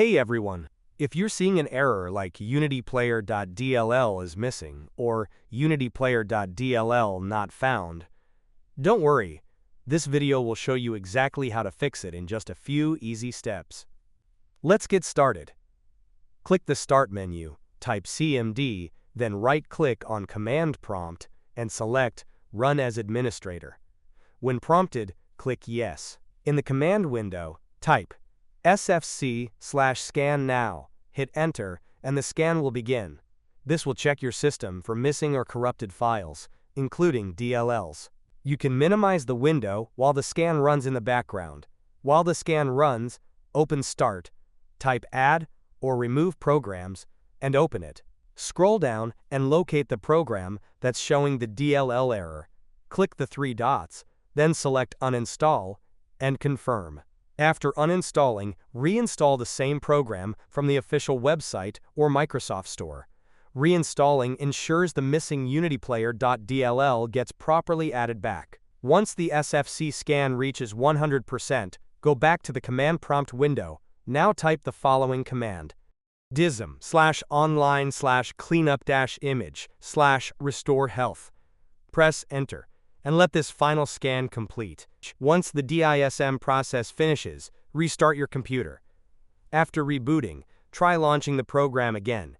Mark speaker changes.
Speaker 1: Hey everyone! If you're seeing an error like unityplayer.dll is missing or unityplayer.dll not found, don't worry. This video will show you exactly how to fix it in just a few easy steps. Let's get started. Click the Start menu, type CMD, then right-click on Command Prompt and select Run as Administrator. When prompted, click Yes. In the command window, type sfc/scan now, hit Enter, and the scan will begin. This will check your system for missing or corrupted files, including DLLs. You can minimize the window while the scan runs in the background. While the scan runs, open Start, type Add or Remove Programs, and open it. Scroll down and locate the program that's showing the DLL error. Click the three dots, then select Uninstall and Confirm. After uninstalling, reinstall the same program from the official website or Microsoft Store. Reinstalling ensures the missing unityplayer.dll gets properly added back. Once the SFC scan reaches 100%, go back to the command prompt window. Now type the following command: dism/online/cleanup-image/restore health. Press Enter, and let this final scan complete. Once the DISM process finishes, restart your computer. After rebooting, try launching the program again.